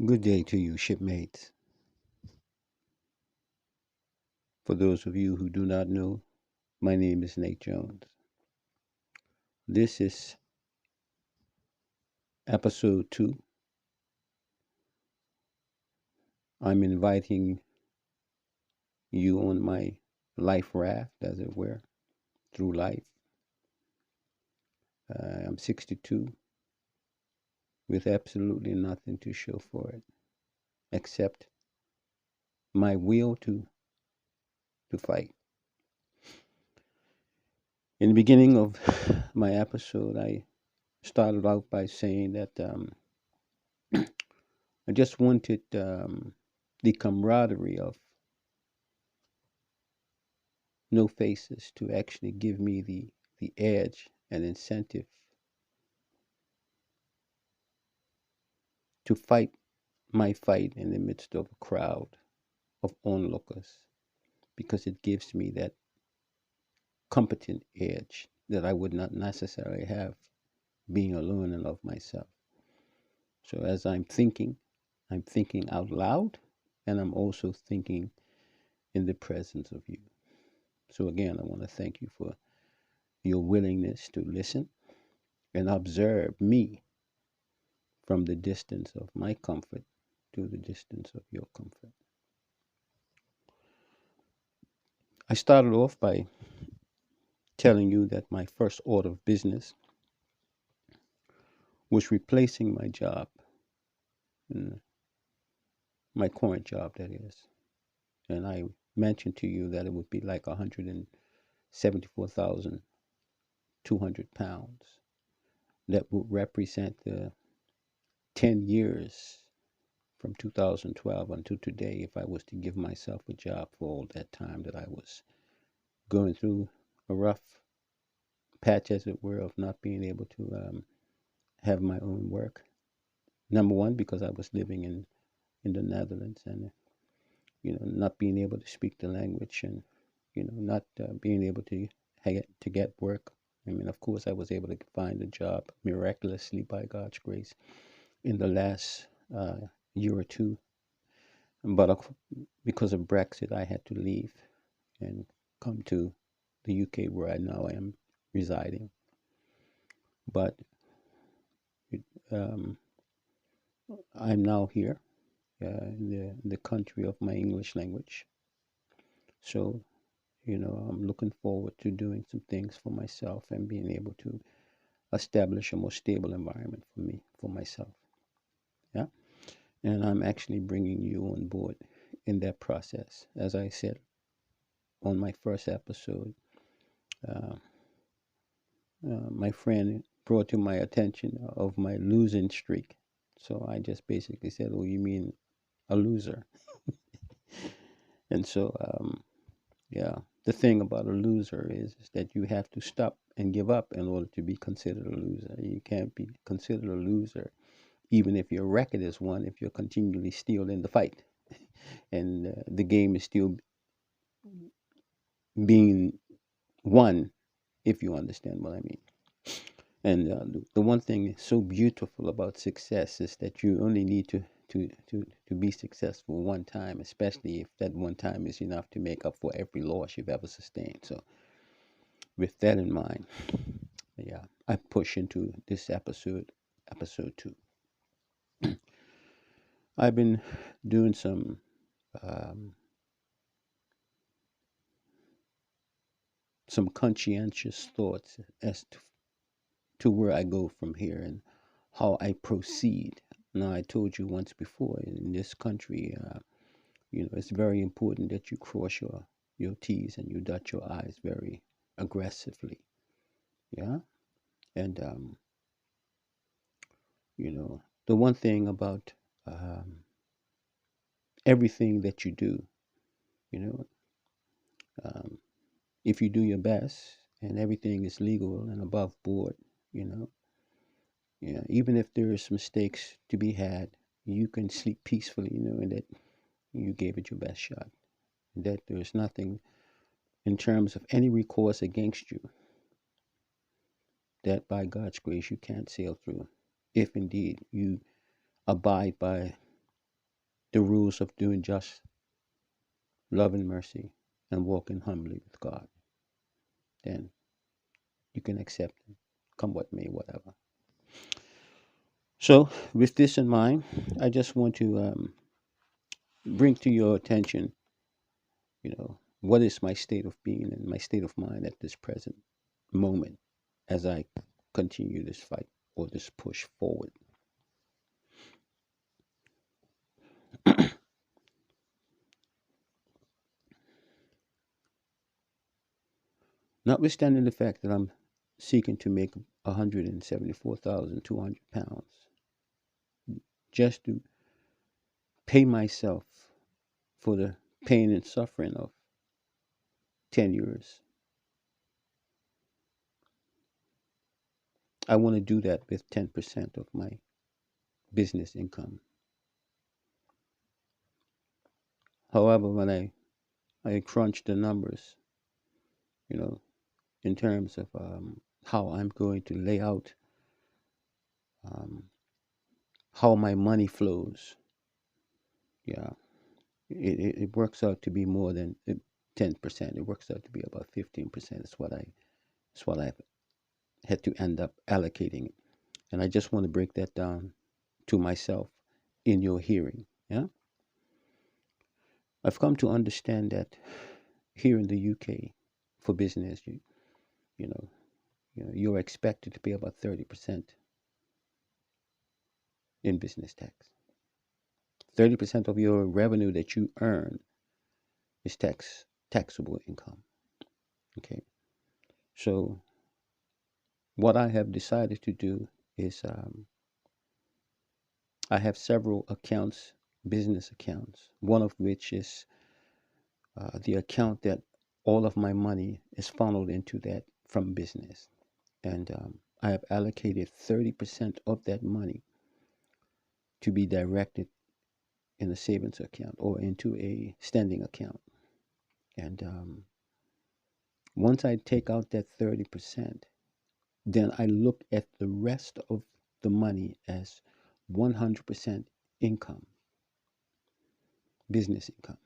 Good day to you, shipmates. For those of you who do not know, my name is Nate Jones. This is episode 2. I'm inviting you on my life raft, as it were, through life. I'm 62 with absolutely nothing to show for it except my will to fight. In the beginning of my episode, I started out by saying that I just wanted the camaraderie of no faces to actually give me the edge and incentive to fight my fight in the midst of a crowd of onlookers, because it gives me that competent edge that I would not necessarily have being alone and of myself. So as I'm thinking out loud, and I'm also thinking in the presence of you. So again, I want to thank you for your willingness to listen and observe me from the distance of my comfort to the distance of your comfort. I started off by telling you that my first order of business was replacing my job, my current job, that is. And I mentioned to you that it would be like 174,200 pounds. That would represent the 10 years from 2012 until today if I was to give myself a job for all that time that I was going through a rough patch, as it were, of not being able to have my own work. Number one, because I was living in the Netherlands, and not being able to speak the language, and not being able to get work. I mean, of course, I was able to find a job miraculously by God's grace in the last year or two, but because of Brexit, I had to leave and come to the UK, where I now am residing. But um, I'm now here in the country of my English language. So, I'm looking forward to doing some things for myself and being able to establish a more stable environment for myself. Yeah. And I'm actually bringing you on board in that process. As I said on my first episode, uh, my friend brought to my attention of my losing streak. So I just basically said, "Oh, you mean a loser?" And so, yeah, the thing about a loser is that you have to stop and give up in order to be considered a loser. You can't be considered a loser, even if your record is one, if you're continually still in the fight and the game is still being won, if you understand what I mean. And the one thing so beautiful about success is that you only need to be successful one time, especially if that one time is enough to make up for every loss you've ever sustained. So with that in mind, yeah, I push into this episode 2. I've been doing um, some conscientious thoughts as to where I go from here and how I proceed. Now, I told you once before, in this country, it's very important that you cross your T's and you dot your I's very aggressively. Yeah. And, the one thing about everything that you do, you know, um, if you do your best and everything is legal and above board, you know, yeah, even if there is mistakes to be had, you can sleep peacefully, knowing that you gave it your best shot, that there's nothing in terms of any recourse against you that by God's grace you can't sail through, if indeed you abide by the rules of doing just, love and mercy, and walking humbly with God, then you can accept it, come what may, whatever. So, with this in mind, I just want to bring to your attention, what is my state of being and my state of mind at this present moment as I continue this fight or this push forward. Notwithstanding the fact that I'm seeking to make 174,200 pounds just to pay myself for the pain and suffering of 10 years, I want to do that with 10% of my business income. However, when I crunch the numbers, you know, in terms of how I'm going to lay out um, how my money flows, yeah, it works out to be more than 10%. It works out to be about 15%. It's what I've had to end up allocating. And I just want to break that down to myself in your hearing. Yeah, I've come to understand that here in the UK, for business, you know, you're expected to pay about 30% in business tax. 30% of your revenue that you earn is taxable income. Okay, so what I have decided to do is I have several accounts, business accounts, one of which is the account that all of my money is funneled into that from business. And I have allocated 30% of that money to be directed in a savings account or into a standing account. And once I take out that 30%, then I look at the rest of the money as 100% income, business income.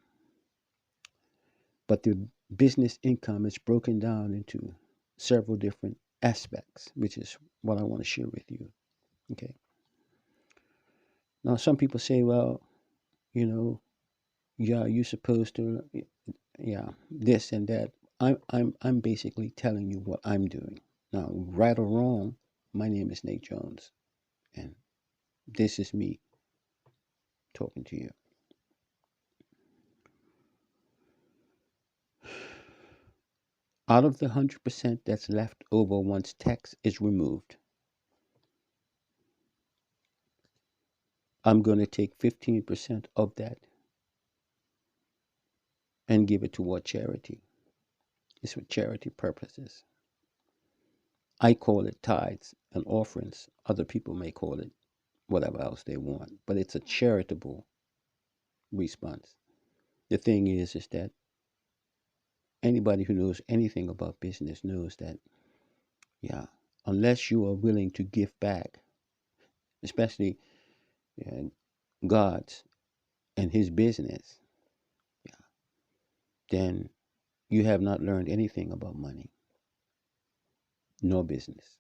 But the business income is broken down into several different aspects, which is what I want to share with you. Okay. Now, some people say, well, yeah, you're supposed to, yeah, this and that. I'm basically telling you what I'm doing. Now, right or wrong, my name is Nate Jones, and this is me talking to you. Out of the 100% that's left over once tax is removed, I'm going to take 15% of that and give it toward charity. It's for charity purposes. I call it tithes and offerings. Other people may call it whatever else they want, but it's a charitable response. The thing is that anybody who knows anything about business knows that, yeah, unless you are willing to give back, especially God's and His business, yeah, then you have not learned anything about money, nor business.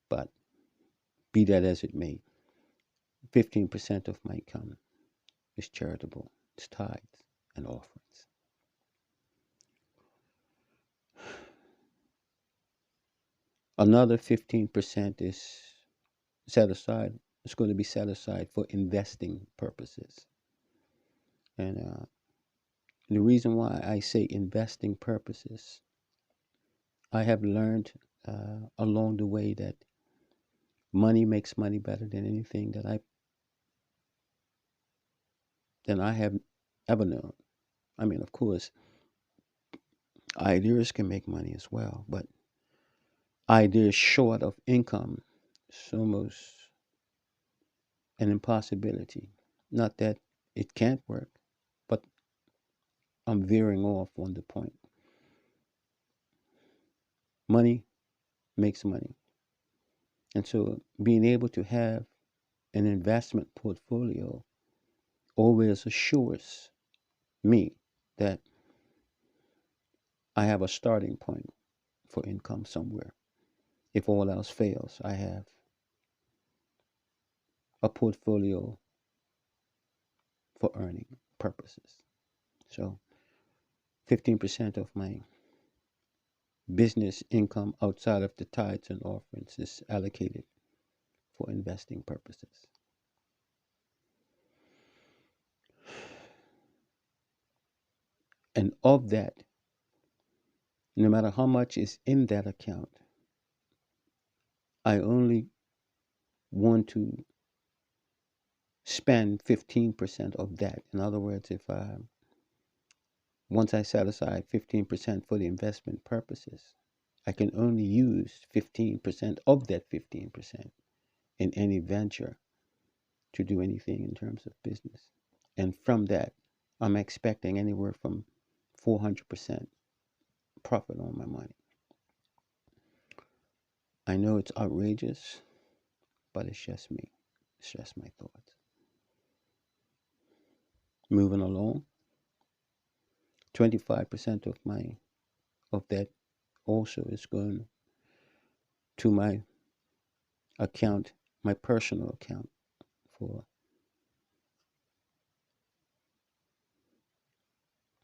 But be that as it may, 15% of my income is charitable. It's tithes and offerings. Another 15% is set aside. It's going to be set aside for investing purposes. And the reason why I say investing purposes, I have learned along the way that money makes money better than anything than I have ever known. I mean, of course, ideas can make money as well, but ideas short of income is almost an impossibility. Not that it can't work, but I'm veering off on the point. Money makes money. And so being able to have an investment portfolio always assures me that I have a starting point for income somewhere. If all else fails, I have a portfolio for earning purposes. So 15% of my business income outside of the tithes and offerings is allocated for investing purposes. And of that, no matter how much is in that account, I only want to spend 15% of that. In other words, if once I set aside 15% for the investment purposes, I can only use 15% of that 15% in any venture to do anything in terms of business. And from that, I'm expecting anywhere from 400% profit on my money. I know it's outrageous, but it's just me. It's just my thoughts. Moving along, 25% of that also is going to my account, my personal account for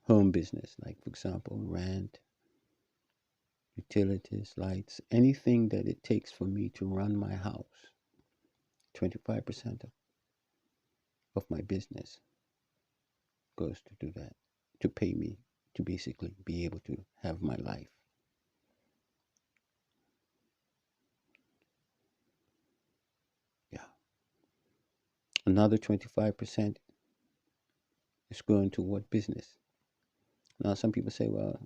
home business, like for example, rent, utilities, lights, anything that it takes for me to run my house. 25% of my business goes to do that, to pay me to basically be able to have my life. Yeah. Another 25% is going toward business. Now, some people say, well,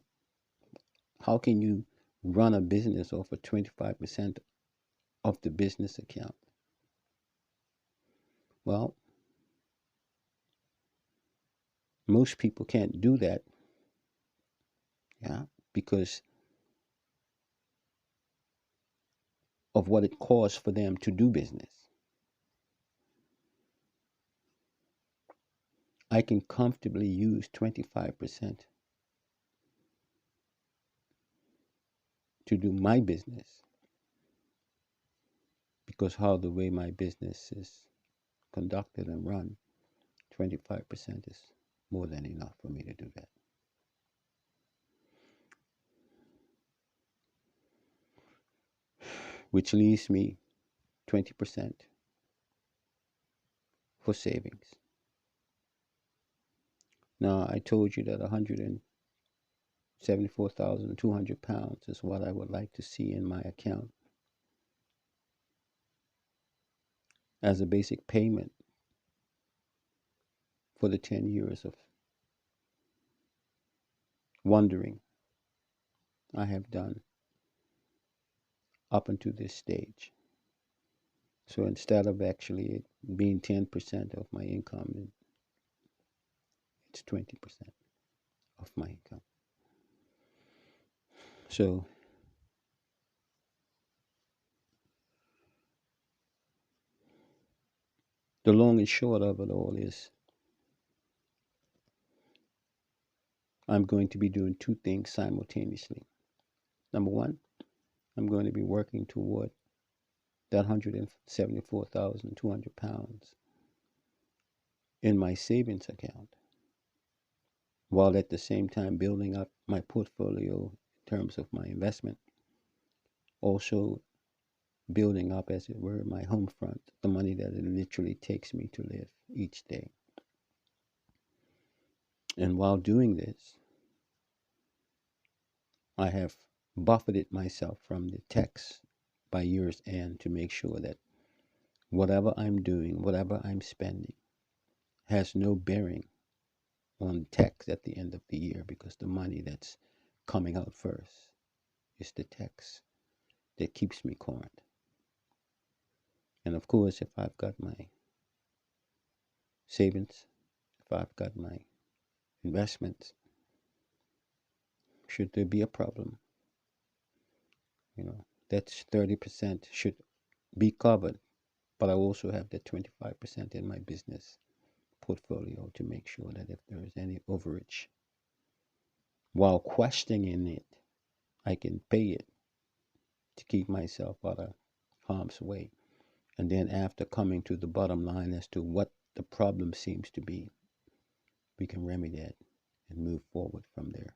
how can you run a business off of 25% of the business account? Well, most people can't do that, yeah, because of what it costs for them to do business. I can comfortably use 25% to do my business because how the way my business is conducted and run, 25% is more than enough for me to do that. Which leaves me 20% for savings. Now, I told you that 174,200 pounds is what I would like to see in my account as a basic payment for the 10 years of wandering I have done up until this stage. So instead of actually it being 10% of my income, it's 20% of my income. So the long and short of it all is I'm going to be doing two things simultaneously. Number one, I'm going to be working toward that 174,200 pounds in my savings account, while at the same time building up my portfolio in terms of my investment. Also building up, as it were, my home front, the money that it literally takes me to live each day. And while doing this, I have buffeted myself from the tax by year's end to make sure that whatever I'm doing, whatever I'm spending, has no bearing on tax at the end of the year, because the money that's coming out first is the tax that keeps me current. And of course, if I've got my savings, if I've got my investments, should there be a problem, that's 30% should be covered. But I also have that 25% in my business portfolio to make sure that if there is any overage, while questioning it, I can pay it to keep myself out of harm's way. And then after coming to the bottom line as to what the problem seems to be, we can remedy it and move forward from there.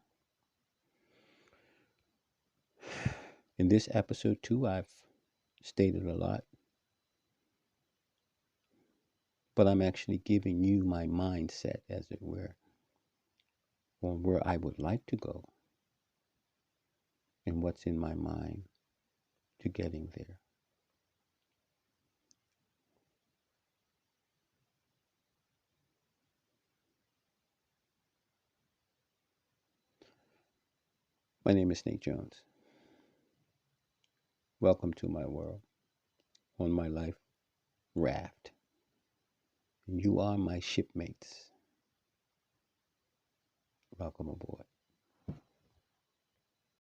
In this episode too, I've stated a lot, but I'm actually giving you my mindset, as it were, on where I would like to go and what's in my mind to getting there. My name is Nate Jones. Welcome to my world on my life raft. You are my shipmates. Welcome aboard.